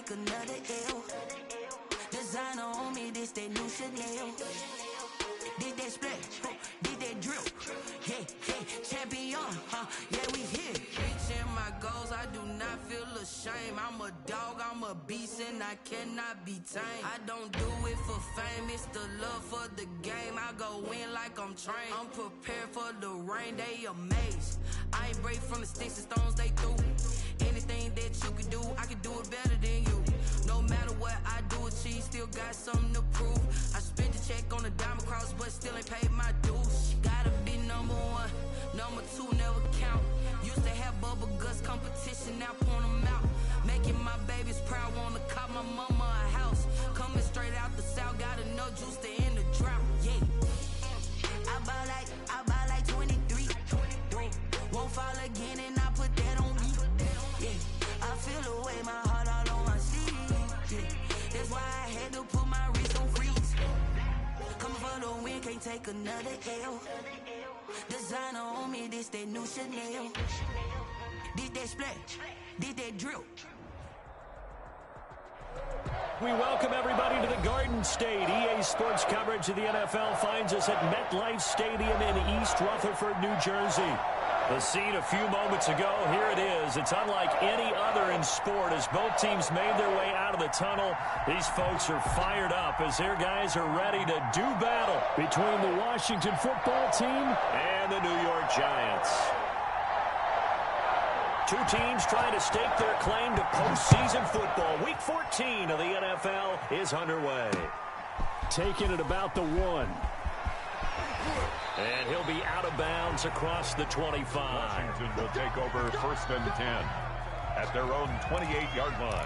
take another L. Designer on me, this that new Chanel. Did that splash, did that drip. Yeah, champion, yeah, we here. Reaching my goals, I do not feel ashamed. I'm a dog, I'm a beast, and I cannot be tamed. I don't do it for fame, it's the love for the game. I go in like I'm trained. I'm prepared for the rain, they amazed. I ain't break from the sticks and stones they threw. Anything that you can do, I can do it better than you. No matter what I do, achieve, still got something to prove. I spent the check on the diamond cross, but still ain't paid my dues. Gotta be number one, number two never count. Used to have bubble guts competition, now point them out. Making my babies proud, wanna cop my mama a house. Coming straight out the south, got enough juice to end the drought. Yeah, I buy like 23. Won't fall again, and I put that on me. Yeah, I feel the way, my heart all on my sleeve. Yeah, that's why I had to put my wrist on freeze. Coming for the win, can't take another L. Designer on me, this that new Chanel. Did that splash, did that drip. We welcome everybody to the Garden State. EA Sports coverage of the NFL finds us at MetLife Stadium in East Rutherford, New Jersey. The scene a few moments ago, here it is. It's unlike any other in sport as both teams made their way out of the tunnel. These folks are fired up as their guys are ready to do battle between the Washington football team and the New York Giants. Two teams trying to stake their claim to postseason football. Week 14 of the NFL is underway. Taking it about the 1. And he'll be out of bounds across the 25. Washington will take over 1st and 10 at their own 28-yard line.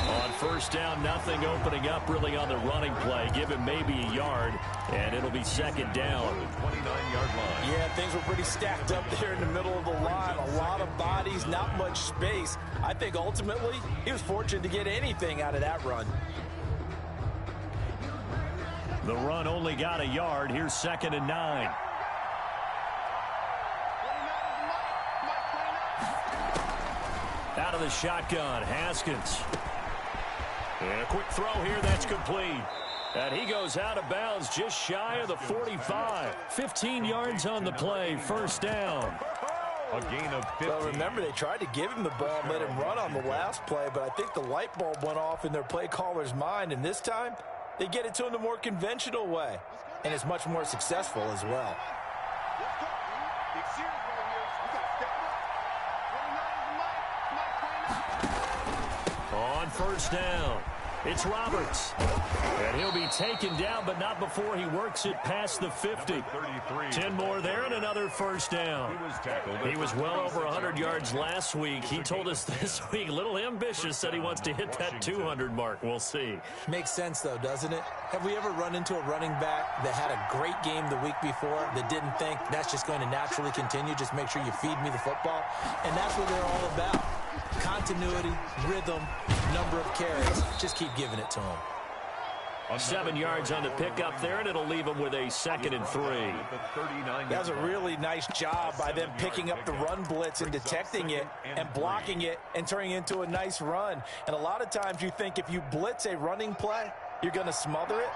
On 1st down, nothing opening up really on the running play. Give him maybe a yard, and it'll be 2nd down. 29-yard line. Yeah, things were pretty stacked up there in the middle of the line. A lot of bodies, not much space. I think ultimately he was fortunate to get anything out of that run. The run only got a yard. Here's 2nd and 9. Out of the shotgun, Haskins. And a quick throw here, that's complete. And he goes out of bounds just shy of the 45. 15 yards on the play, 1st down. A gain of 15. Well, remember, they tried to give him the ball and let him run on the last play, but I think the light bulb went off in their play caller's mind, and this time they get it to him the more conventional way, and it's much more successful as well. On 1st down, it's Roberts. And he'll be taken down, but not before he works it past the 50. 10 more there and another 1st down. He was well over 100 yards last week. He told us this week, a little ambitious, said he wants to hit that 200 mark. We'll see. Makes sense, though, doesn't it? Have we ever run into a running back that had a great game the week before that didn't think that's just going to naturally continue? Just make sure you feed me the football. And that's what they're all about. Continuity, rhythm, number of carries. Just keep giving it to them. 7 yards on the pickup there, and it'll leave him with a 2nd and 3. That was a really nice job by them picking up the run blitz and detecting it and blocking it and turning it into a nice run. And a lot of times you think if you blitz a running play, you're going to smother it.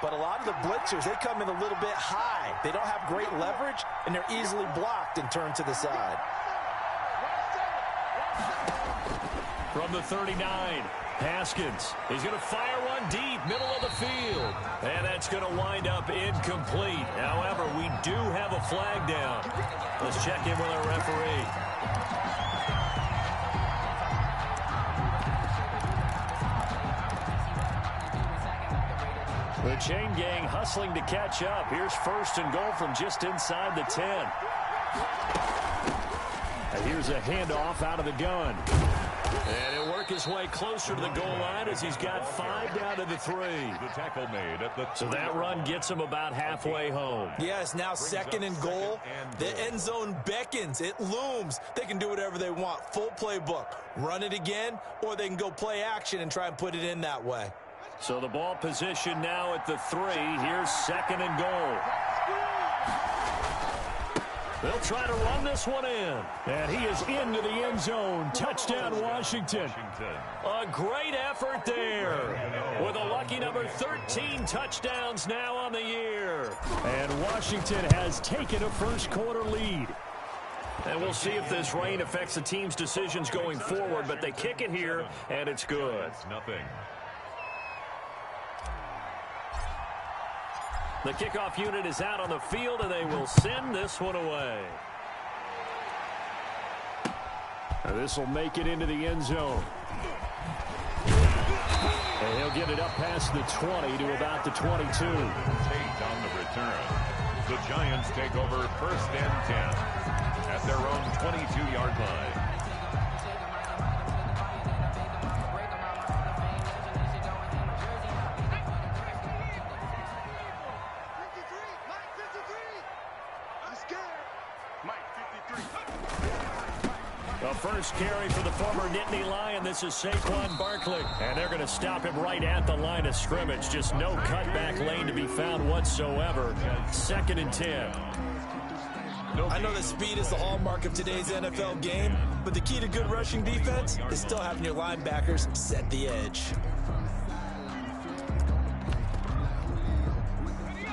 But a lot of the blitzers, they come in a little bit high. They don't have great leverage, and they're easily blocked and turned to the side. From the 39, Haskins. He's going to fire one deep, middle of the field. And that's going to wind up incomplete. However, we do have a flag down. Let's check in with our referee. The chain gang hustling to catch up. Here's 1st and goal from just inside the 10. And here's a handoff out of the gun. And he'll work his way closer to the goal line as he's got 5 down to the 3. The tackle made at the 3. So that run gets him about halfway home. Yes, now 2nd and goal. The end zone beckons. It looms. They can do whatever they want. Full playbook. Run it again, or they can go play action and try and put it in that way. So the ball position now at the 3. Here's 2nd and goal. They'll try to run this one in. And he is into the end zone. Touchdown, Washington. A great effort there. With a lucky number 13 touchdowns now on the year. And Washington has taken a first-quarter lead. And we'll see if this rain affects the team's decisions going forward. But they kick it here, and it's good. Nothing. The kickoff unit is out on the field, and they will send this one away. This will make it into the end zone. And he'll get it up past the 20 to about the 22. Tate on the return. The Giants take over 1st and 10 at their own 22-yard line. The first carry for the former Nittany Lion. This is Saquon Barkley. And they're going to stop him right at the line of scrimmage. Just no cutback lane to be found whatsoever. 2nd and 10. I know that speed is the hallmark of today's NFL game, but the key to good rushing defense is still having your linebackers set the edge.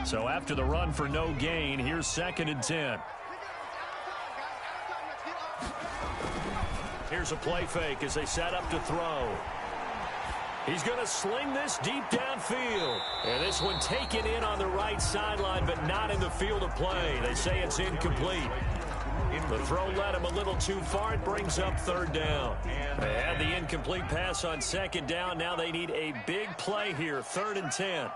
So after the run for no gain, here's 2nd and 10. Here's a play fake as they set up to throw. He's going to sling this deep downfield. And this one taken in on the right sideline, but not in the field of play. They say it's incomplete. The throw led him a little too far. It brings up 3rd down. They had the incomplete pass on 2nd down. Now they need a big play here. 3rd and 10.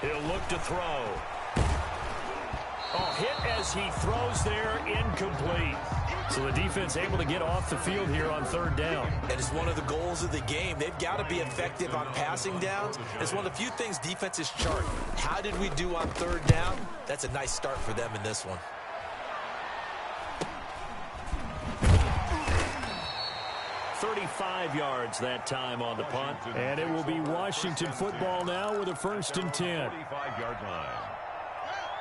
He'll look to throw. Oh, hit as he throws there, incomplete. So the defense able to get off the field here on 3rd down. And it's one of the goals of the game. They've got to be effective on passing downs. It's one of the few things defenses chart. How did we do on 3rd down? That's a nice start for them in this one. $35 yards that time on the punt. And it will be Washington football now with a 1st and 10. 45-yard line.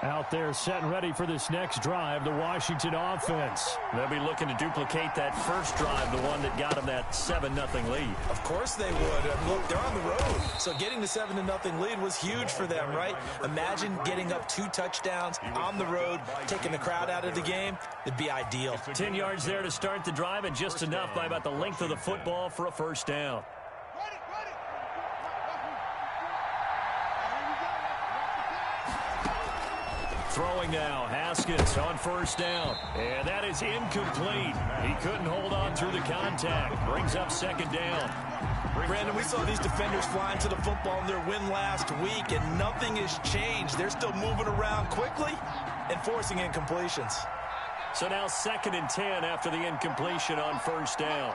Out there set and ready for this next drive, the Washington offense. They'll be looking to duplicate that first drive, the one that got them that 7-0 lead. Of course they would. Look, they're on the road. So getting the 7-0 lead was huge for them, right? Imagine getting up 2 touchdowns on the road, taking the crowd out of the game. It'd be ideal. 10 yards there to start the drive, and just enough by about the length of the football for a 1st down. Throwing now, Haskins on 1st down. And that is incomplete. He couldn't hold on through the contact. Brings up 2nd down. Brandon, we saw these defenders flying to the football in their win last week, and nothing has changed. They're still moving around quickly and forcing incompletions. So now 2nd and 10 after the incompletion on 1st down.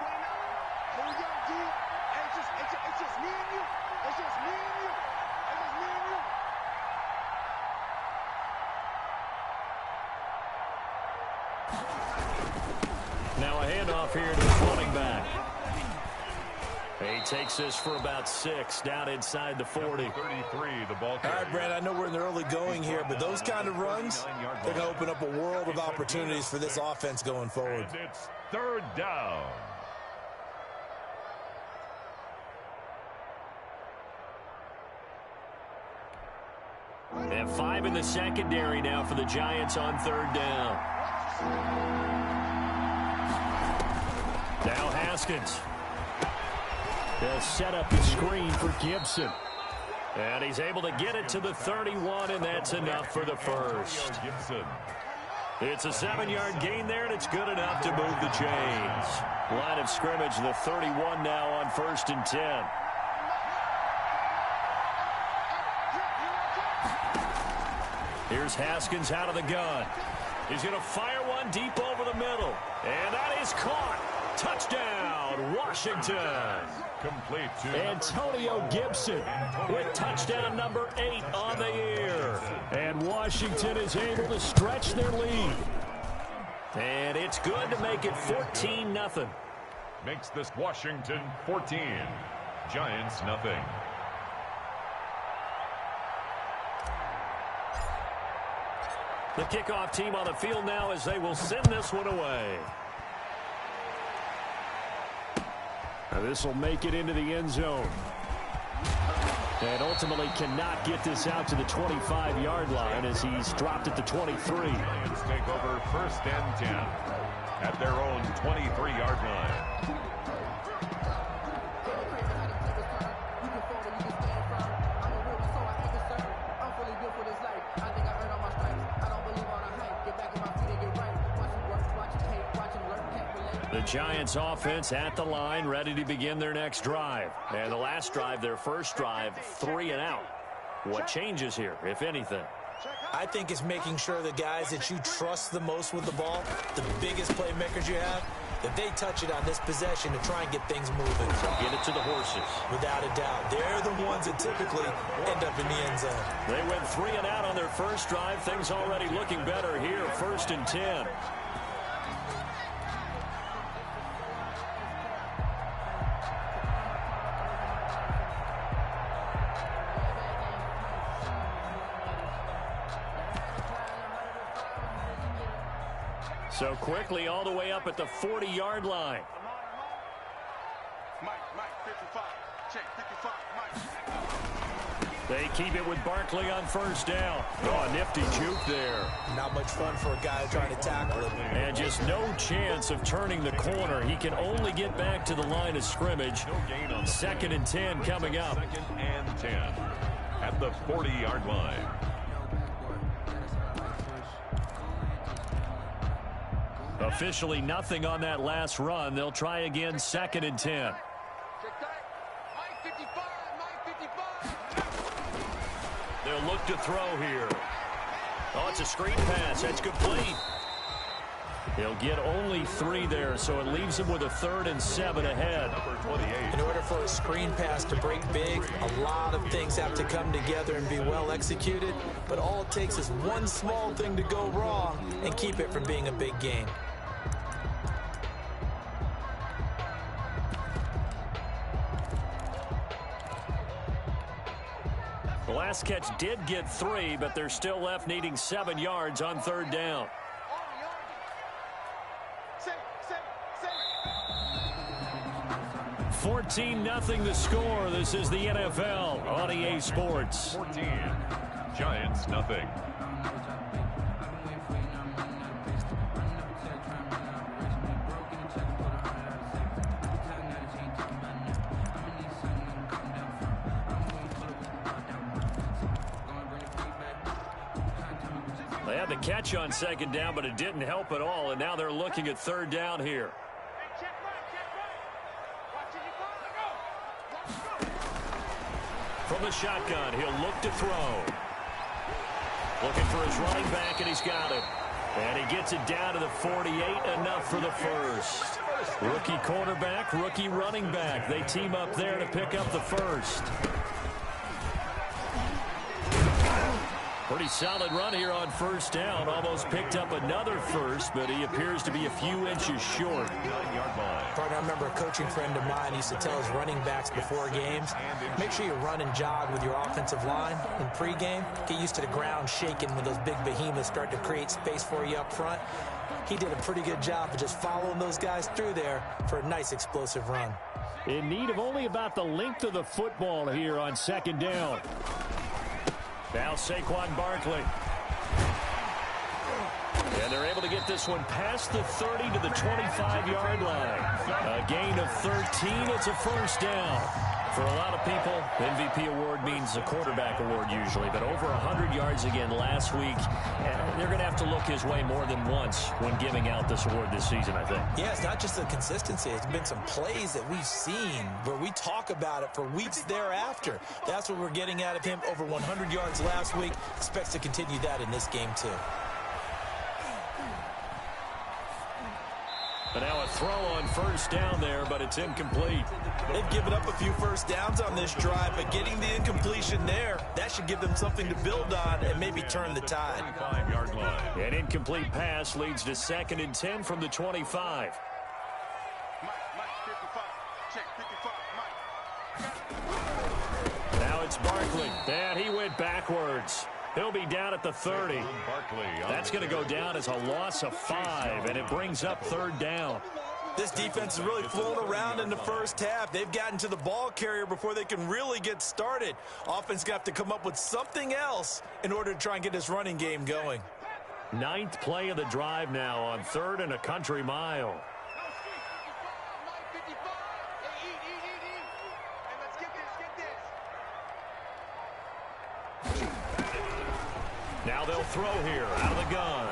Now a handoff here to the running back. He takes this for about 6 down inside the 40. 33, the ball All carrier. right, Brad, I know we're in the early going here, but those kind of runs, they're going to open up a world of opportunities for this offense going forward. And it's 3rd down. And 5 in the secondary now for the Giants on 3rd down. Now Haskins. They'll set up the screen for Gibson. And he's able to get it to the 31, and that's enough for the first. Gibson. It's a 7-yard gain there, and it's good enough to move the chains. Line of scrimmage, the 31 now on 1st and 10. Here's Haskins out of the gun. He's going to fire one deep over the middle. And that is caught. Touchdown, Washington. Complete to Antonio Gibson With touchdown number 8 on the year. And Washington is able to stretch their lead. And it's good to make it 14-0. makes this Washington 14, Giants nothing. The kickoff team on the field now as they will send this one away. Now this will make it into the end zone. And ultimately cannot get this out to the 25-yard line as he's dropped at the 23. Giants take over 1st and 10 at their own 23-yard line. The Giants offense at the line, ready to begin their next drive. And the last drive, their first drive, 3 and out. What changes here, if anything? I think it's making sure the guys that you trust the most with the ball, the biggest playmakers you have, that they touch it on this possession to try and get things moving. Get it to the horses. Without a doubt. They're the ones that typically end up in the end zone. They went 3 and out on their first drive. Things already looking better here, 1st and 10. So quickly all the way up at the 40-yard line. They keep it with Barkley on 1st down. Oh, a nifty juke there. Not much fun for a guy trying to tackle him. And just no chance of turning the corner. He can only get back to the line of scrimmage. 2nd and 10 coming up. 2nd and 10 at the 40-yard line. Officially nothing on that last run. They'll try again 2nd and 10. They'll look to throw here. Oh, it's a screen pass. That's complete. He'll get only 3 there, so it leaves him with a 3rd and 7 ahead. In order for a screen pass to break big, a lot of things have to come together and be well executed, but all it takes is one small thing to go wrong and keep it from being a big gain. The last catch did get 3, but they're still left needing 7 yards on 3rd down. $14-0 the score. This is the NFL on EA Sports. 14, Giants nothing. They had the catch on 2nd down, but it didn't help at all, and now they're looking at 3rd down here. From the shotgun, he'll look to throw. Looking for his running back, and he's got it. And he gets it down to the 48, enough for the first. Rookie quarterback, rookie running back. They team up there to pick up the first. Pretty solid run here on 1st down. Almost picked up another first, but he appears to be a few inches short. 9-yard line. Partner, I remember a coaching friend of mine used to tell his running backs before games, make sure you run and jog with your offensive line in pregame. Get used to the ground shaking when those big behemoths start to create space for you up front. He did a pretty good job of just following those guys through there for a nice explosive run. In need of only about the length of the football here on 2nd down. Now Saquon Barkley. And they're able to get this one past the 30 to the 25-yard line. A gain of 13. It's a 1st down. For a lot of people, MVP award means a quarterback award usually, but over 100 yards again last week. They're going to have to look his way more than once when giving out this award this season, I think. Yeah, it's not just the consistency. It's been some plays that we've seen where we talk about it for weeks thereafter. That's what we're getting out of him. Over 100 yards last week. Expects to continue that in this game, too. But now a throw on 1st down there, but it's incomplete. They've given up a few first downs on this drive, but getting the incompletion there, that should give them something to build on and maybe turn the tide. 5-yard line. An incomplete pass leads to 2nd and 10 from the 25. And he went backwards. He'll be down at the 30. That's going to go down as a loss of 5, and it brings up 3rd down. This defense is really flown around in the first half. They've gotten to the ball carrier before they can really get started. Offense going to have to come up with something else in order to try and get this running game going. 9th play of the drive now on 3rd and a country mile. Now they'll throw here out of the gun.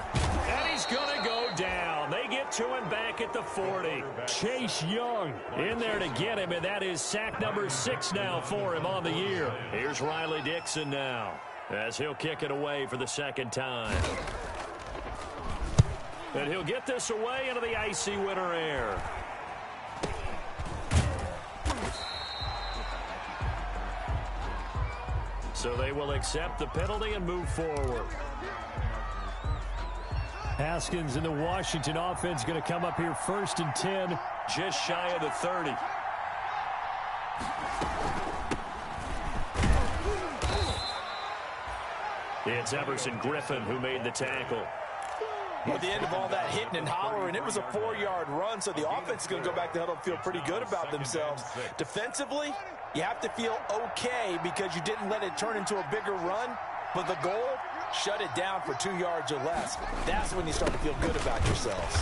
And he's going to go down. They get to him back at the 40. Chase Young in there to get him, and that is sack number 6 now for him on the year. Here's Riley Dixon now as he'll kick it away for the 2nd time. And he'll get this away into the icy winter air. So they will accept the penalty and move forward. Haskins and the Washington offense going to come up here 1st and 10. Just shy of the 30. It's Everson Griffin who made the tackle. At the end of all that hitting and hollering, it was a 4-yard run, so the offense is going to go back to huddle and feel pretty good about themselves. Defensively, you have to feel okay because you didn't let it turn into a bigger run, but the goal, shut it down for 2 yards or less. That's when you start to feel good about yourselves.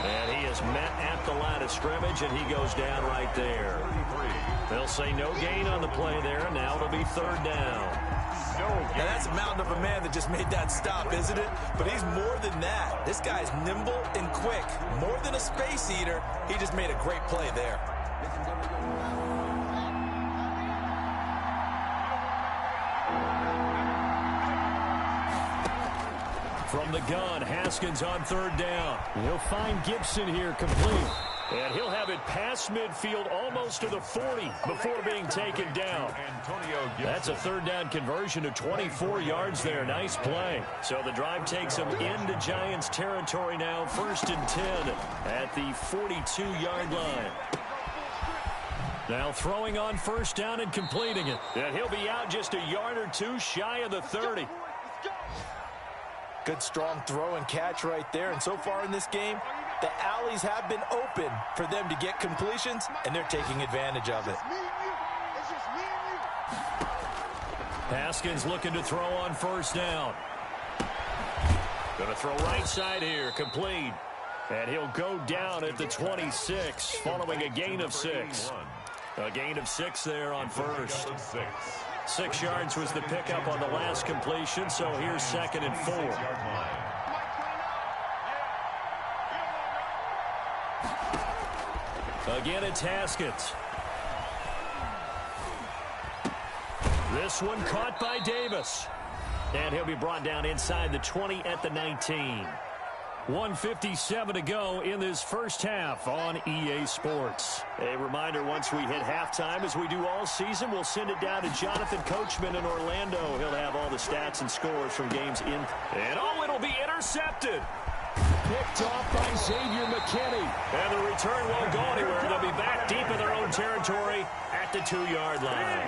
And he is met at the line of scrimmage, and he goes down right there. They'll say no gain on the play there, and now it'll be 3rd down. Now that's a mountain of a man that just made that stop, isn't it? But he's more than that. This guy's nimble and quick. More than a space eater, he just made a great play there. From the gun, Haskins on 3rd down. He'll find Gibson here complete. And he'll have it past midfield almost to the 40 before being taken down. That's a 3rd down conversion to 24 yards there. Nice play. So the drive takes them into Giants territory now. 1st and 10 at the 42-yard line. Now throwing on 1st down and completing it. And he'll be out just a yard or 2 shy of the 30. Good strong throw and catch right there. And so far in this game, the alleys have been open for them to get completions, and they're taking advantage of it. Haskins looking to throw on 1st down. Going to throw right side here, complete. And he'll go down at the 26 following a gain of 6. A gain of 6 there on 1st. 6 yards was the pickup on the last completion, so here's 2nd and 4. Again, it's Haskins. This one caught by Davis. And he'll be brought down inside the 20 at the 19. 1:57 to go in this first half on EA Sports. A reminder, once we hit halftime, as we do all season, we'll send it down to Jonathan Coachman in Orlando. He'll have all the stats and scores from games in. And oh, it'll be intercepted. Picked off by Xavier McKinney. And the return won't go anywhere. They'll be back deep in their own territory at the 2-yard line.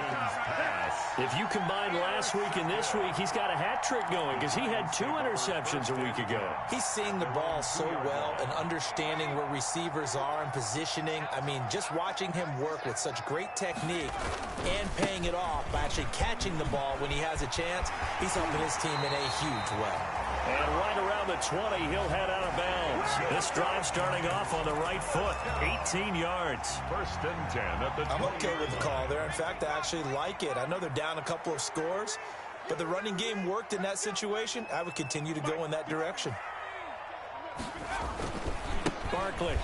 If you combine last week and this week, he's got a hat trick going because he had 2 interceptions a week ago. He's seeing the ball so well and understanding where receivers are and positioning. I mean, just watching him work with such great technique and paying it off by actually catching the ball when he has a chance, he's helping his team in a huge way. And right around the 20, he'll head out of bounds. This drive starting off on the right foot, 18 yards. 1st and 10 at the 20. I'm okay with the call there. In fact, I actually like it. I know they're down a couple of scores, but the running game worked in that situation. I would continue to go in that direction. Barkley.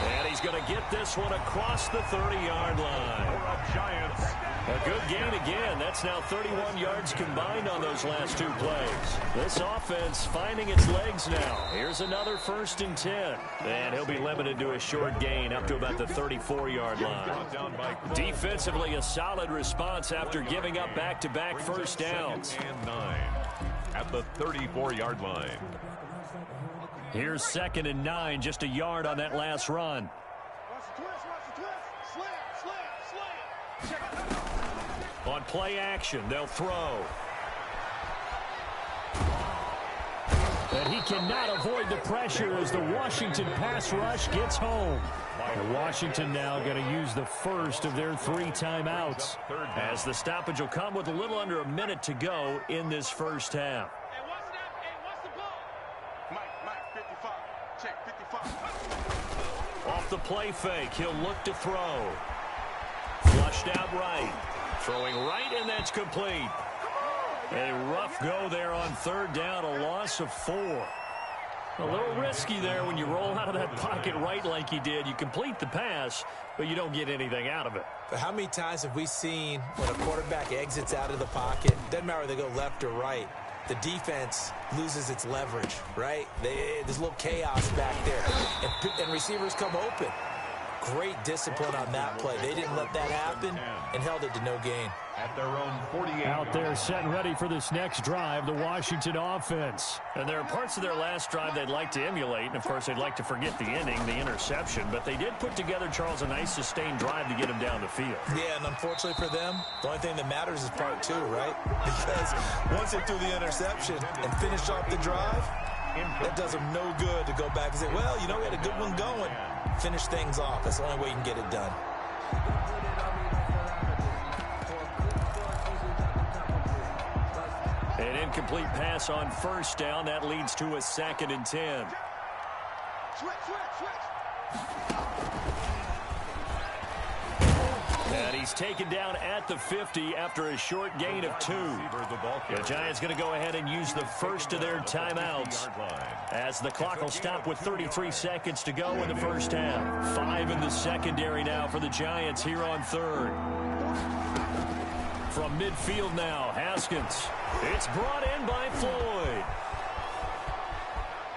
And he's going to get this one across the 30-yard line. Giants. A good gain again. That's now 31 yards combined on those last 2 plays. This offense finding its legs now. Here's another 1st and 10. And he'll be limited to a short gain up to about the 34-yard line. Defensively, a solid response after giving up back-to-back first downs. And 9 at the 34-yard line. Here's 2nd and 9, just a yard on that last run. On play action, they'll throw. And he cannot avoid the pressure as the Washington pass rush gets home. And Washington now going to use the first of their 3 timeouts, as the stoppage will come with a little under a minute to go in this first half. Hey, what's the ball? Mike, 55. Check, 55. Off the play fake, he'll look to throw. Flushed out right. Throwing right, and that's complete. A rough go there on 3rd down, a loss of 4. A little risky there when you roll out of that pocket right like he did. You complete the pass, but you don't get anything out of it. But how many times have we seen when a quarterback exits out of the pocket, doesn't matter whether they go left or right, the defense loses its leverage, right? There's a little chaos back there, and receivers come open. Great discipline on that play. They didn't let that happen and held it to no gain. At their own 48. Out there set and ready for this next drive, the Washington offense. And there are parts of their last drive they'd like to emulate, and of course they'd like to forget the inning, the interception, but they did put together, Charles, a nice sustained drive to get him down the field. Yeah, and unfortunately for them, the only thing that matters is part 2, right? Because once they threw the interception and finished off the drive, that does them no good to go back and say, well, you know, we had a good one going. Finish things off. That's the only way you can get it done. An incomplete pass on 1st down. That leads to a 2nd and 10. Switch. And he's taken down at the 50 after a short gain of 2. The Giants going to go ahead and use the first of their timeouts, as the clock will stop with 33 seconds to go in the first half. 5 in the secondary now for the Giants here on 3rd. From midfield now, Haskins. It's brought in by Floyd.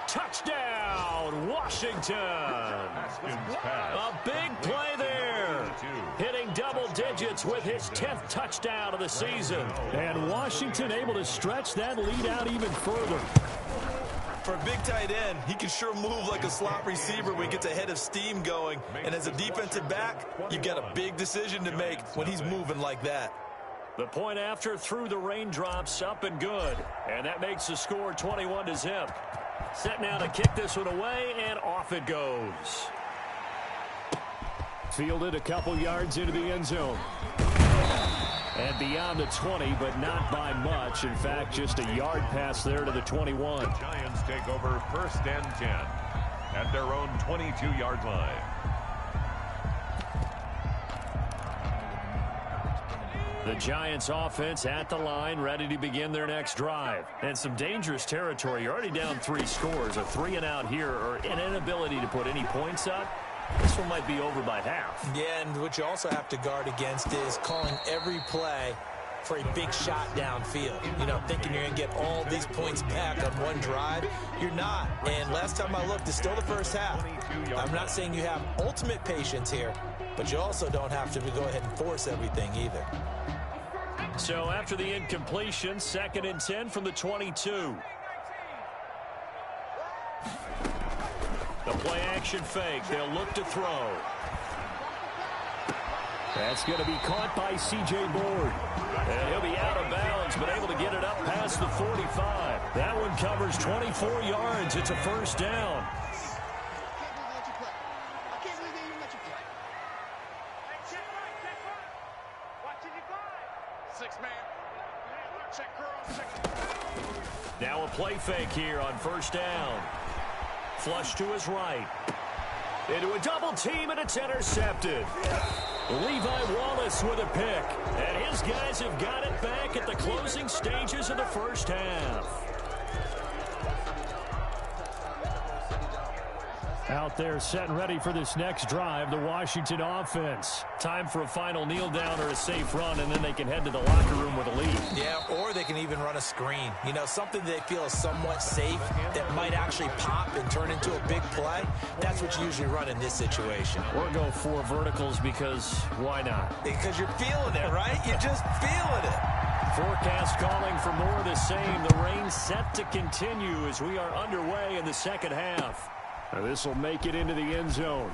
Touchdown, Washington. A big play there. Hitting double digits with his 10th touchdown of the season. And Washington able to stretch that lead out even further. For a big tight end, he can sure move like a slot receiver when he gets a head of steam going. And as a defensive back, you've got a big decision to make when he's moving like that. The point after through the raindrops, up and good. And that makes the score 21-0. Set now to kick this one away, and off it goes. Fielded a couple yards into the end zone. And beyond the 20, but not by much. In fact, just a yard pass there to the 21. The Giants take over 1st and 10 at their own 22-yard line. The Giants offense at the line, ready to begin their next drive. And some dangerous territory. You're already down 3 scores. A 3 and out here, or an inability to put any points up. This one might be over by half. Yeah, and what you also have to guard against is calling every play for a big shot downfield. You know, thinking you're going to get all these points back on one drive. You're not. And last time I looked, it's still the first half. I'm not saying you have ultimate patience here, but you also don't have to go ahead and force everything either. So after the incompletion, 2nd and 10 from the 22. The play action fake. They'll look to throw. That's going to be caught by C.J. Board. And he'll be out of bounds, but able to get it up past the 45. That one covers 24 yards. It's a 1st down. Now a play fake here on 1st down. Flush to his right. Into a double team, and it's intercepted. Levi Wallace with a pick. And his guys have got it back at the closing stages of the first half. Out there set and ready for this next drive, the Washington offense. Time for a final kneel down or a safe run, and then they can head to the locker room with a lead. Yeah, or they can even run a screen. You know, something they feel is somewhat safe that might actually pop and turn into a big play. That's what you usually run in this situation. Or go 4 verticals, because why not? Because you're feeling it, right? You're just feeling it. Forecast calling for more of the same. The rain set to continue as we are underway in the second half. This will make it into the end zone.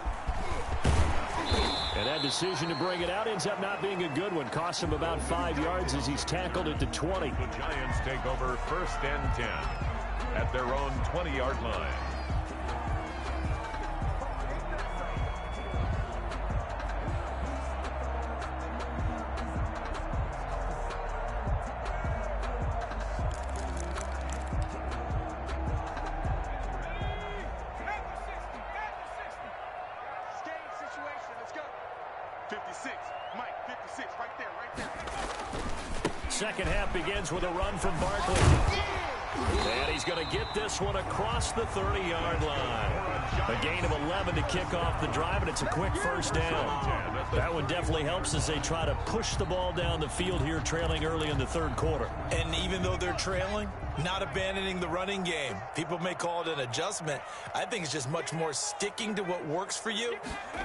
And that decision to bring it out ends up not being a good one. Costs him about 5 yards as he's tackled at the 20. The Giants take over 1st and 10 at their own 20-yard line. Second half begins with a run from Barkley. And he's going to get this one across the 30-yard line. A gain of 11 to kick off the drive, and it's a quick first down. That one definitely helps as they try to push the ball down the field here, trailing early in the third quarter. And even though they're trailing, not abandoning the running game. People may call it an adjustment. I think it's just much more sticking to what works for you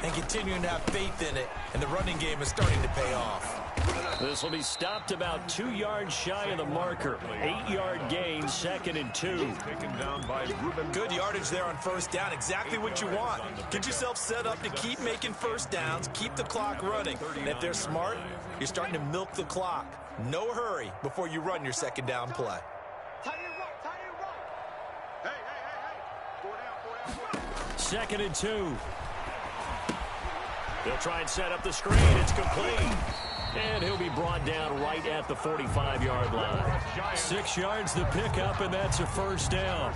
and continuing to have faith in it. And the running game is starting to pay off. This will be stopped about 2 yards shy of the marker. 8-yard gain, 2nd and 2. Taken down by Ruben. Good yardage there on first down. Exactly what you want. Get yourself set up to keep making first downs, keep the clock running. And if they're smart, you're starting to milk the clock. No hurry before you run your second down play. Hey. 2nd and 2. They'll try and set up the screen. It's complete. And he'll be brought down right at the 45-yard line. 6 yards to pick up, and that's a first down.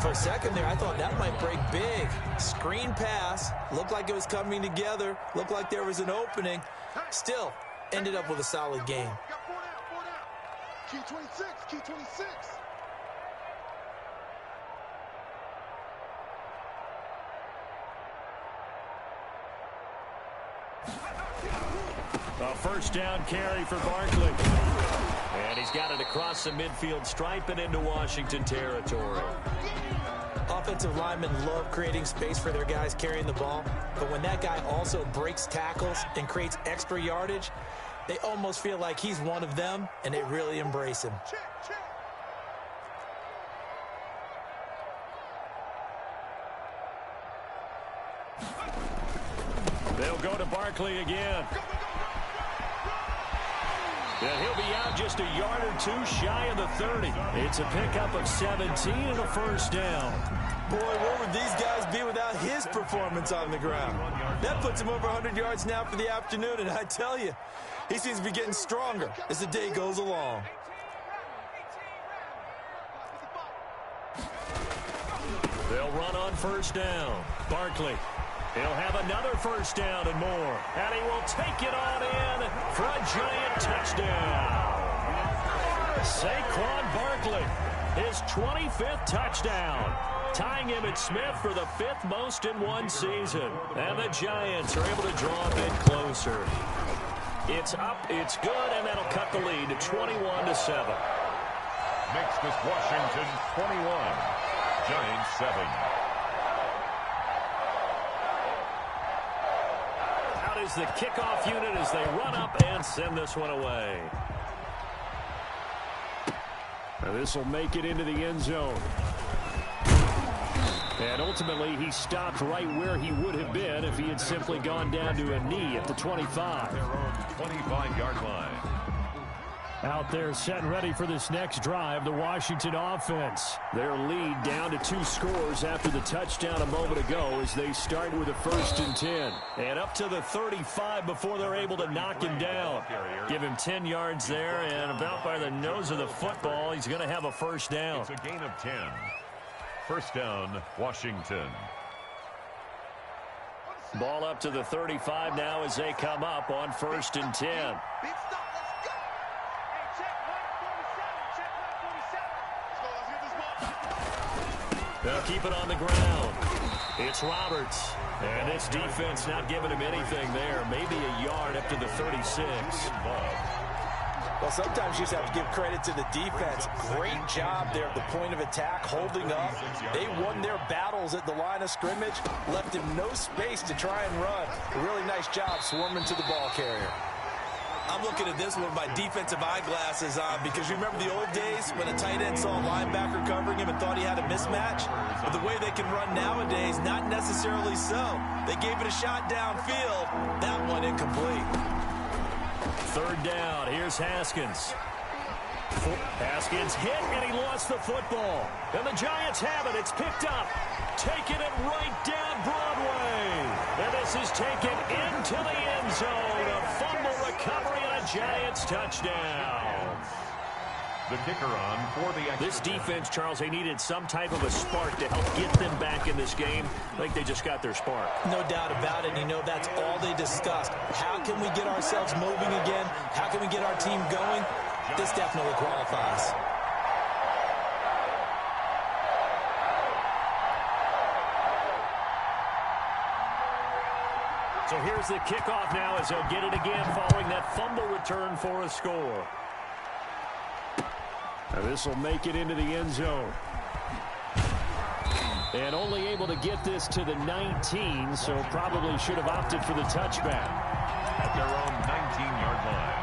For a second there, I thought that might break big. Screen pass. Looked like it was coming together. Looked like there was an opening. Still, ended up with a solid game. Key 26, key 26. A first down carry for Barkley. And he's got it across the midfield stripe and into Washington territory. Offensive linemen love creating space for their guys carrying the ball, but when that guy also breaks tackles and creates extra yardage, they almost feel like he's one of them, and they really embrace him. They'll go to Barkley again. And he'll be out just a yard or two shy of the 30. It's a pickup of 17 and a first down. Boy, where would these guys be without his performance on the ground? That puts him over 100 yards now for the afternoon, and I tell you, he seems to be getting stronger as the day goes along. They'll run on first down. Barkley. He'll have another first down and more. And he will take it on in for a giant touchdown. Saquon Barkley, his 25th touchdown, tying him at Smith for the 5th most in one season. And the Giants are able to draw a bit closer. It's up, it's good, and that'll cut the lead to 21-7. Makes this Washington 21, Giants 7. Is the kickoff unit as they run up and send this one away. This will make it into the end zone. And ultimately, he stopped right where he would have been if he had simply gone down to a knee at the 25. Their own 25-yard line. Out there set and ready for this next drive, the Washington offense. Their lead down to 2 scores after the touchdown a moment ago as they start with a 1st and 10. And up to the 35 before they're able to knock him down. Give him 10 yards there, and about by the nose of the football, he's going to have a first down. It's a gain of 10. First down, Washington. Ball up to the 35 now as they come up on 1st and 10. They'll keep it on the ground. It's Roberts. And this defense not giving him anything there. Maybe a yard up to the 36. Well, sometimes you just have to give credit to the defense. Great job there at the point of attack, holding up. They won their battles at the line of scrimmage, left him no space to try and run. A really nice job swarming to the ball carrier. I'm looking at this with my defensive eyeglasses on because you remember the old days when a tight end saw a linebacker covering him and thought he had a mismatch? But the way they can run nowadays, not necessarily so. They gave it a shot downfield. That one incomplete. Third down. Here's Haskins. Haskins hit, and he lost the football. And the Giants have it. It's picked up. Taking it right down Broadway. And this is taken into the end zone. A fumble recovery and a Giants touchdown. The kicker on for the extra. This defense, Charles, they needed some type of a spark to help get them back in this game. I think they just got their spark. No doubt about it. You know, that's all they discussed. How can we get ourselves moving again? How can we get our team going? This definitely qualifies. So here's the kickoff now as they'll get it again following that fumble return for a score. Now this will make it into the end zone. And only able to get this to the 19, so probably should have opted for the touchback. At their own 19-yard line.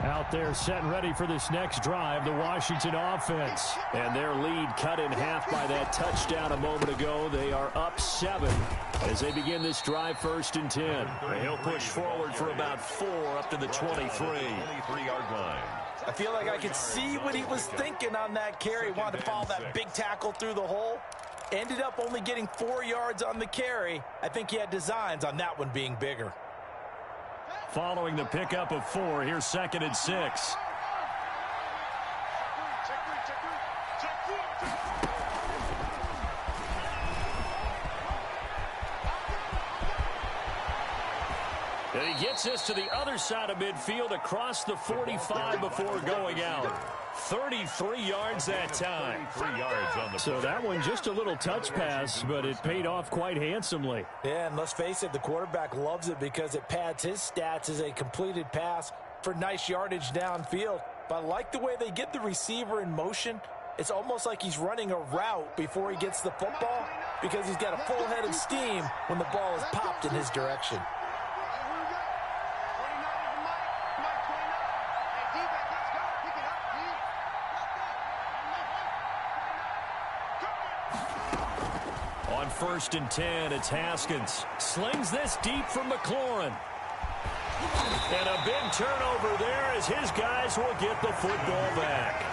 Out there set and ready for this next drive, the Washington offense. And their lead cut in half by that touchdown a moment ago. They are up 7 as they begin this drive 1st and 10. And he'll push forward for about 4 up to the 23. 23-yard line. I feel like I could see what he was thinking on that carry. Wanted to follow that big tackle through the hole. Ended up only getting 4 yards on the carry. I think he had designs on that one being bigger. Following the pickup of 4, here's 2nd and 6. And he gets us to the other side of midfield across the 45 before going out. 33 yards that time. 33 yards on the So that one just a little touch pass, but it paid off quite handsomely. Yeah, and let's face it, the quarterback loves it because it pads his stats as a completed pass for nice yardage downfield. But I like the way they get the receiver in motion. It's almost like he's running a route before he gets the football because he's got a full head of steam when the ball is popped in his direction. On 1st and 10, it's Haskins. Slings this deep from McLaurin. And a big turnover there as his guys will get the football back.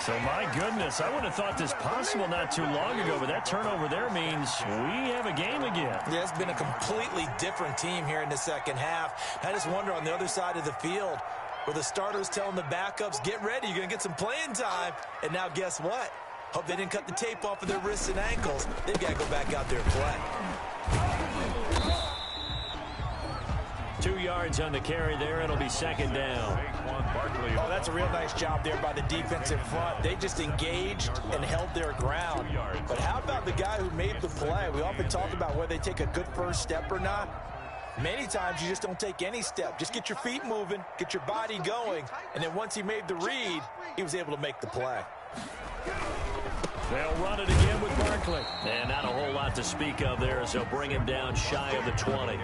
So, my goodness, I wouldn't have thought this possible not too long ago, but that turnover there means we have a game again. Yeah, it's been a completely different team here in the second half. I just wonder on the other side of the field, where the starters telling the backups, get ready, you're going to get some playing time. And now guess what? Hope they didn't cut the tape off of their wrists and ankles. They've got to go back out there and play. 2 yards on the carry there. It'll be 2nd down. Oh, that's a real nice job there by the defensive front. They just engaged and held their ground. But how about the guy who made the play? We often talk about whether they take a good first step or not. Many times you just don't take any step. Just get your feet moving, get your body going, and then once he made the read, he was able to make the play. They'll run it again with Barkley. And not a whole lot to speak of there as they'll bring him down shy of the 20.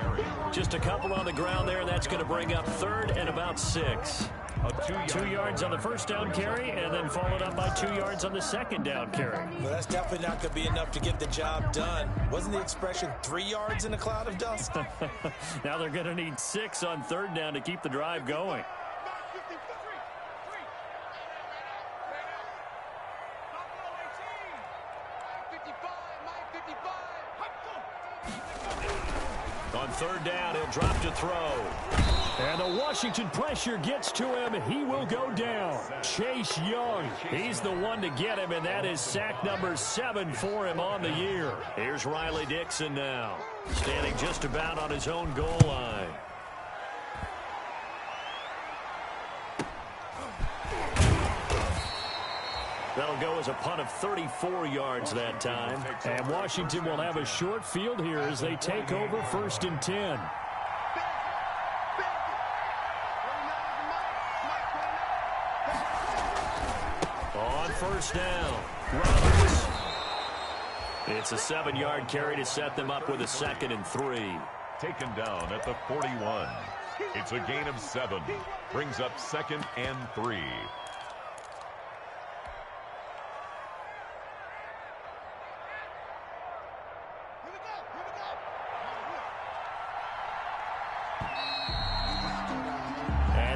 Just a couple on the ground there, and that's going to bring up 3rd and about 6. 2 yards on the first down carry, and then followed up by 2 yards on the second down carry. Well, that's definitely not going to be enough to get the job done. Wasn't the expression 3 yards in a cloud of dust? Now they're going to need 6 on 3rd down to keep the drive going. On 3rd down, he'll drop to throw. And the Washington pressure gets to him. He will go down. Chase Young, he's the one to get him, and that is sack number 7 for him on the year. Here's Riley Dixon now, standing just about on his own goal line. That'll go as a punt of 34 yards that time. And Washington will have a short field here as they take over 1st and 10. On 1st down, Roberts. It's a 7-yard carry to set them up with a 2nd and 3. Taken down at the 41. It's a gain of 7. Brings up 2nd and 3.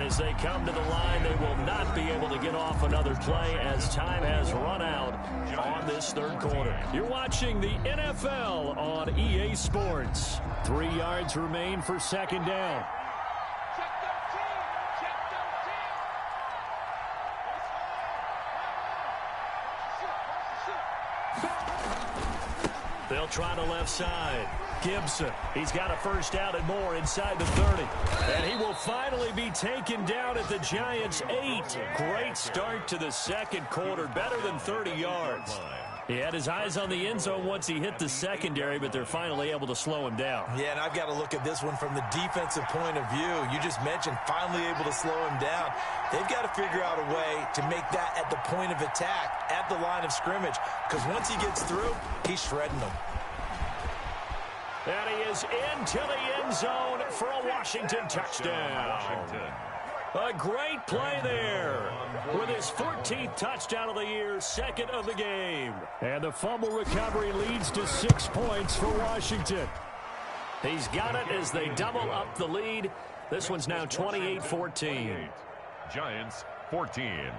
As they come to the line, they will not be able to get off another play as time has run out on this 3rd quarter. You're watching the NFL on EA Sports. 3 yards remain for 2nd down. They'll try the left side. Gibson, he's got a 1st down and more inside the 30. And he will finally be taken down at the Giants' 8. Great start to the 2nd quarter, better than 30 yards. He had his eyes on the end zone once he hit the secondary, but they're finally able to slow him down. Yeah, and I've got to look at this one from the defensive point of view. You just mentioned finally able to slow him down. They've got to figure out a way to make that at the point of attack, at the line of scrimmage, because once he gets through, he's shredding them. And he is into the end zone for a Washington touchdown. A great play there with his 14th touchdown of the year, 2nd of the game. And the fumble recovery leads to 6 points for Washington. He's got it as they double up the lead. This one's now 28-14. Giants 14.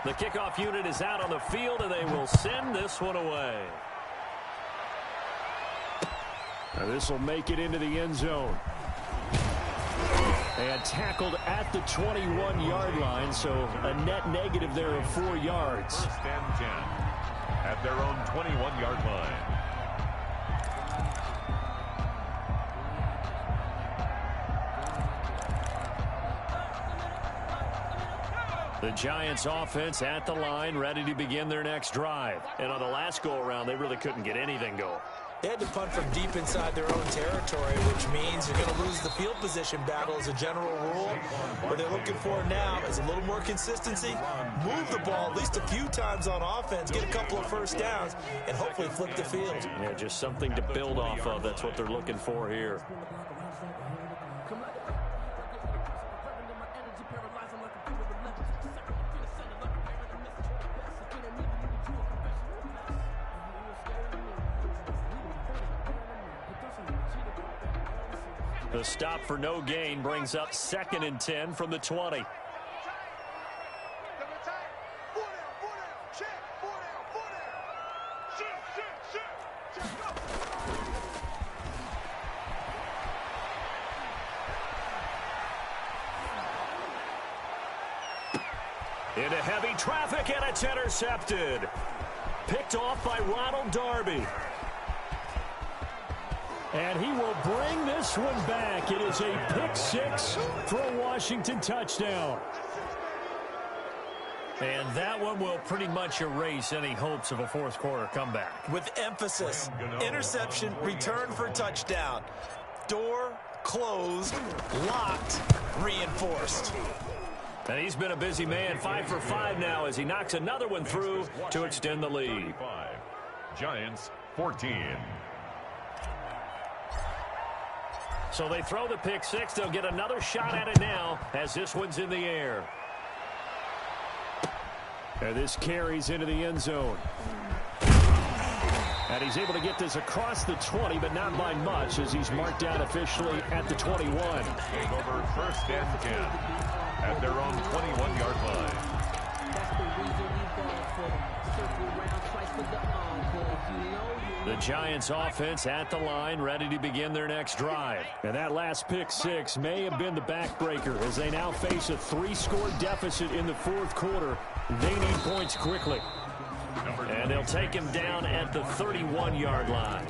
The kickoff unit is out on the field, and they will send this one away. Now this will make it into the end zone. And tackled at the 21-yard line, so a net negative there of 4 yards. 1st and 10 at their own 21-yard line. The Giants offense at the line, ready to begin their next drive. And on the last go-around, they really couldn't get anything going. They had to punt from deep inside their own territory, which means you're going to lose the field position battle as a general rule. What they're looking for now is a little more consistency, move the ball at least a few times on offense, get a couple of 1st downs, and hopefully flip the field. Yeah, just something to build off of. That's what they're looking for here. The stop for no gain brings up 2nd and 10 from the 20. Into heavy traffic, and it's intercepted. Picked off by Ronald Darby. And he will bring this one back. It is a pick-6 for a Washington touchdown. And that one will pretty much erase any hopes of a 4th quarter comeback. With emphasis, interception, return for touchdown. Door closed, locked, reinforced. And he's been a busy man, 5 for 5 now as he knocks another one through to extend the lead. Giants 14. So they throw the pick-6. They'll get another shot at it now as this one's in the air. And this carries into the end zone. And he's able to get this across the 20, but not by much as he's marked down officially at the 21. Take over 1st and 10 at their own 21-yard line. The Giants offense at the line, ready to begin their next drive. And that last pick-6 may have been the backbreaker as they now face a 3-score deficit in the 4th quarter. They need points quickly. And they'll take him down at the 31-yard line.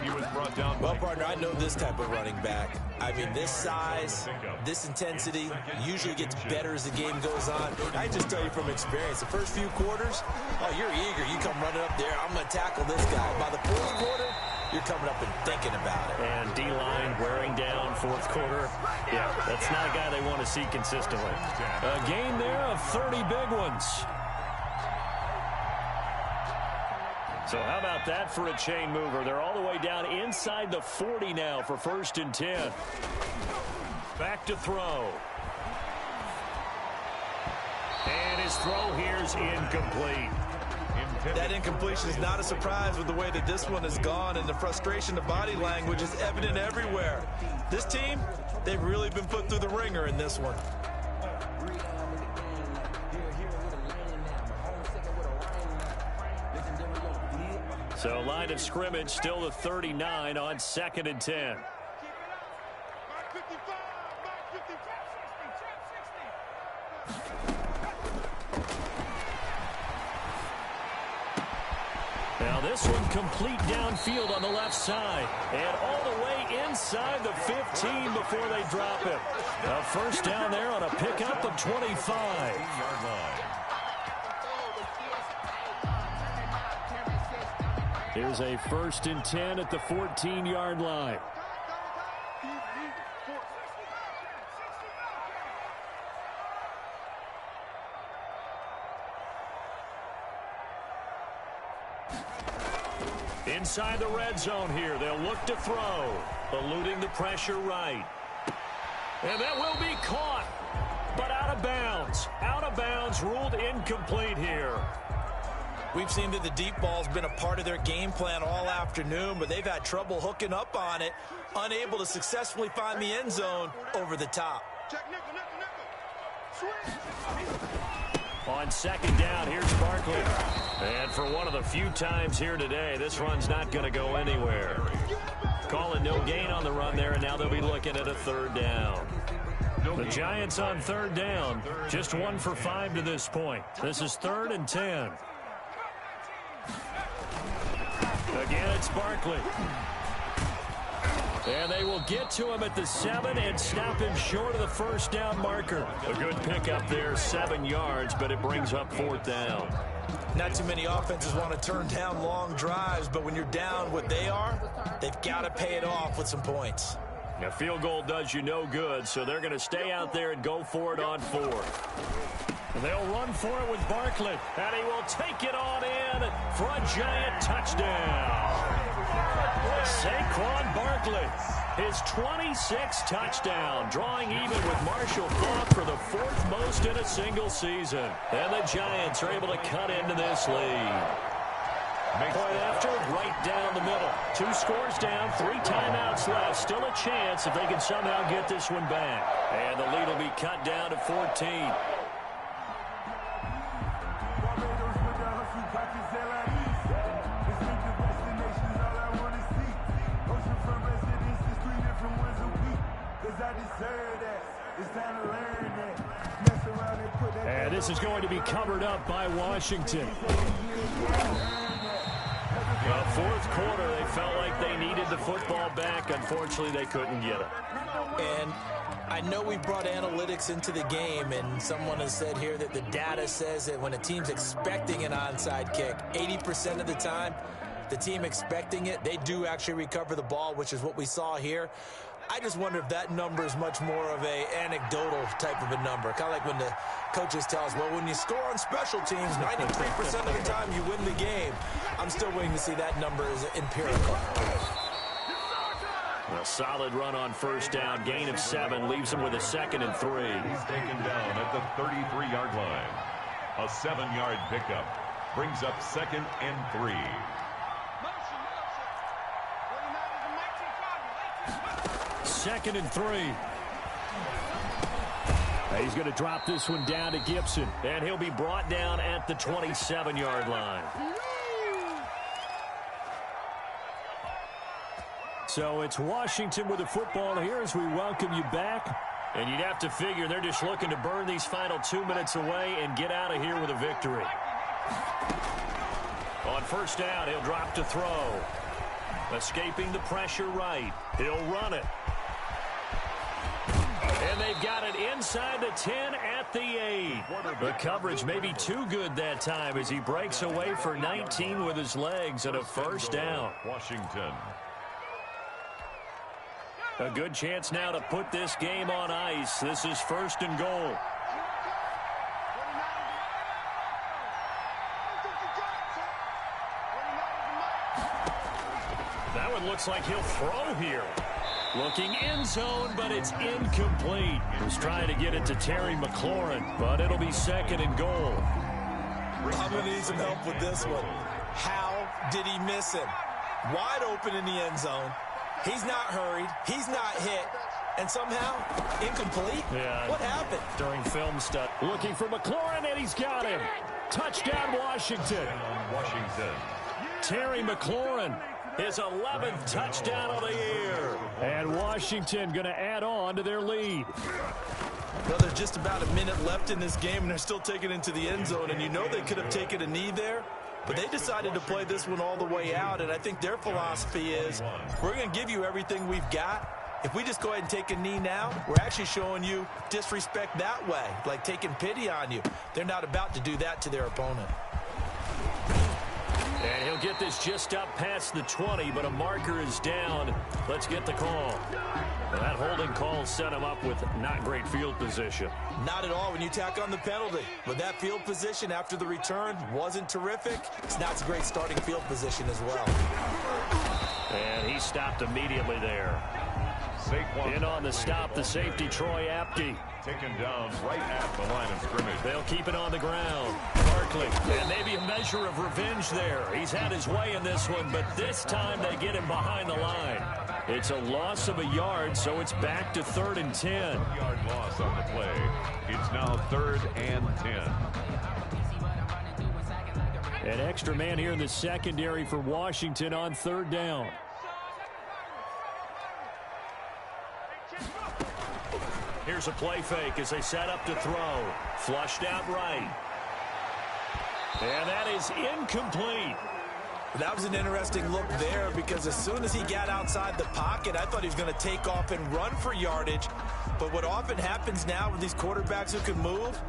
He was brought down. Well, partner, I know this type of running back. I mean, this size, this intensity usually gets better as the game goes on. I just tell you from experience, the first few quarters, oh, you're eager. You come running up there, I'm going to tackle this guy. By the 4th quarter, you're coming up and thinking about it. And D-line wearing down fourth quarter. Yeah, that's not a guy they want to see consistently. A game there of 30 big ones. So how about that for a chain mover? They're all the way down inside the 40 now for 1st and 10. Back to throw. And his throw here's incomplete. That incompletion is not a surprise with the way that this one has gone, and the frustration, the body language is evident everywhere. This team, they've really been put through the ringer in this one. So line of scrimmage still the 39 on 2nd and 10. Now this one complete downfield on the left side. And all the way inside the 15 before they drop it. A first down there on a pickup of 25. Here's a 1st and 10 at the 14-yard line. Inside the red zone here. They'll look to throw. Eluding the pressure right. And that will be caught. But out of bounds. Out of bounds, ruled incomplete here. We've seen that the deep ball's been a part of their game plan all afternoon, but they've had trouble hooking up on it, unable to successfully find the end zone over the top. On 2nd down, here's Barkley. And for one of the few times here today, this run's not going to go anywhere. Calling no gain on the run there, and now they'll be looking at a 3rd down. The Giants on 3rd down, just 1 for 5 to this point. This is 3rd and 10. Again, it's Barkley. And they will get to him at the 7 and stop him short of the 1st down marker. A good pickup there, 7 yards, but it brings up 4th down. Not too many offenses want to turn down long drives, but when you're down what they are, they've got to pay it off with some points. Now, field goal does you no good, so they're going to stay out there and go for it on 4th. They'll run for it with Barkley, and he will take it on in for a Giant touchdown. Saquon Barkley, his 26th touchdown, drawing even with Marshall Faulk for the 4th most in a single season. And the Giants are able to cut into this lead. Point after, right down the middle. 2 scores down, 3 timeouts left. Still a chance if they can somehow get this one back. And the lead will be cut down to 14. And this is going to be covered up by Washington. The 4th quarter, they felt like they needed the football back. Unfortunately, they couldn't get it. And I know we brought analytics into the game, and someone has said here that the data says that when a team's expecting an onside kick, 80% of the time, the team expecting it, they do actually recover the ball, which is what we saw here. I just wonder if that number is much more of a anecdotal type of a number. Kind of like when the coaches tell us, well, when you score on special teams, 93% of the time you win the game. I'm still waiting to see that number is empirical. A solid run on 1st down. Gain of 7 leaves him with a 2nd and 3. He's taken down at the 33-yard line. A 7-yard pickup brings up 2nd and 3. 2nd and 3. He's going to drop this one down to Gibson, and he'll be brought down at the 27-yard line. So it's Washington with the football here as we welcome you back. And you'd have to figure they're just looking to burn these final 2 minutes away and get out of here with a victory. On 1st down, he'll drop to throw. Escaping the pressure right. He'll run it. And they've got it inside the 10 at the 8. The coverage may be too good that time as he breaks away for 19 with his legs and a 1st down. Washington. A good chance now to put this game on ice. This is 1st and goal. That one looks like he'll throw here. Looking end zone, but it's incomplete. He's trying to get it to Terry McLaurin, but it'll be 2nd and goal. I'm going to need some help with this one. How did he miss him? Wide open in the end zone. He's not hurried. He's not hit. And somehow, incomplete? Yeah. What happened? During film stuff. Looking for McLaurin, and he's got him. Touchdown, Washington. Terry McLaurin. His 11th touchdown of the year. And Washington going to add on to their lead. Well, there's just about a minute left in this game, and they're still taking it into the end zone. And you know they could have taken a knee there, but they decided to play this one all the way out. And I think their philosophy is, we're going to give you everything we've got. If we just go ahead and take a knee now, we're actually showing you disrespect that way, like taking pity on you. They're not about to do that to their opponent. And he'll get this just up past the 20, but a marker is down. Let's get the call. Well, that holding call set him up with not great field position. Not at all when you tack on the penalty. But that field position after the return wasn't terrific. It's not a great starting field position as well. And he stopped immediately there. In on the stop, the safety, Troy Apke. Taken down right at the line of scrimmage. They'll keep it on the ground. Barkley, and maybe a measure of revenge there. He's had his way in this one, but this time they get him behind the line. It's a loss of a yard, so it's back to 3rd and 10. 1-yard loss on the play. It's now 3rd and 10. An extra man here in the secondary for Washington on 3rd down. Here's a play fake as they set up to throw. Flushed out right. And that is incomplete. That was an interesting look there because as soon as he got outside the pocket, I thought he was going to take off and run for yardage. But what often happens now with these quarterbacks who can move,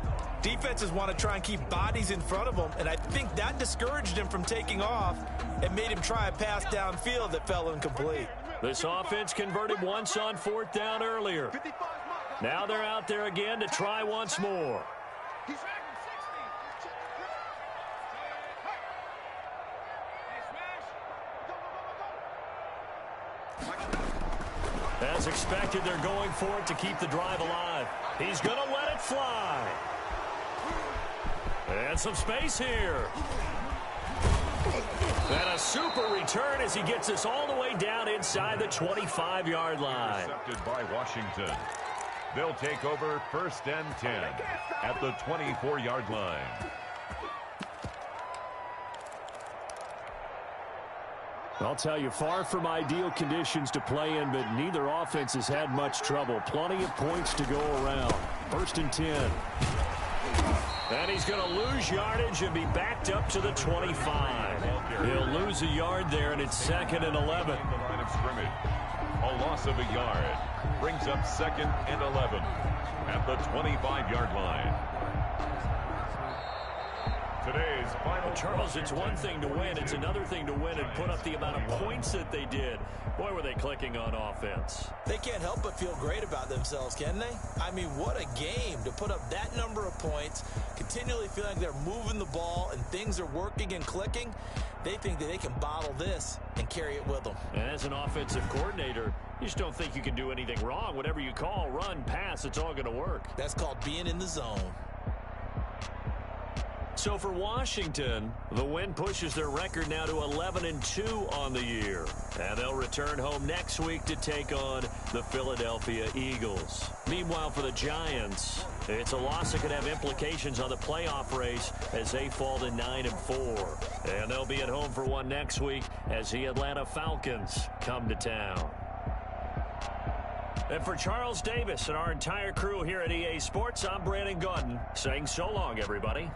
defenses want to try and keep bodies in front of them. And I think that discouraged him from taking off and made him try a pass downfield that fell incomplete. This offense converted once on 4th down earlier. Now they're out there again to try once more. As expected, they're going for it to keep the drive alive. He's going to let it fly. And some space here. And a super return as he gets us all the way down inside the 25-yard line. Intercepted by Washington. They'll take over 1st and 10 at the 24-yard line. I'll tell you, far from ideal conditions to play in, but neither offense has had much trouble. Plenty of points to go around. 1st and 10. And he's going to lose yardage and be backed up to the 25. He'll lose a yard there, and it's 2nd and 11. The line of scrimmage. A loss of a yard brings up 2nd and 11 at the 25-yard line. Today's final. Charles, it's one thing to win. It's another thing to win and put up the amount of points that they did. Boy, were they clicking on offense. They can't help but feel great about themselves, can they? I mean, what a game to put up that number of points, continually feel like they're moving the ball and things are working and clicking. They think that they can bottle this and carry it with them. And as an offensive coordinator, you just don't think you can do anything wrong. Whatever you call, run, pass, it's all going to work. That's called being in the zone. So for Washington, the win pushes their record now to 11-2 on the year. And they'll return home next week to take on the Philadelphia Eagles. Meanwhile, for the Giants, it's a loss that could have implications on the playoff race as they fall to 9-4. And they'll be at home for one next week as the Atlanta Falcons come to town. And for Charles Davis and our entire crew here at EA Sports, I'm Brandon Gaudin saying so long, everybody.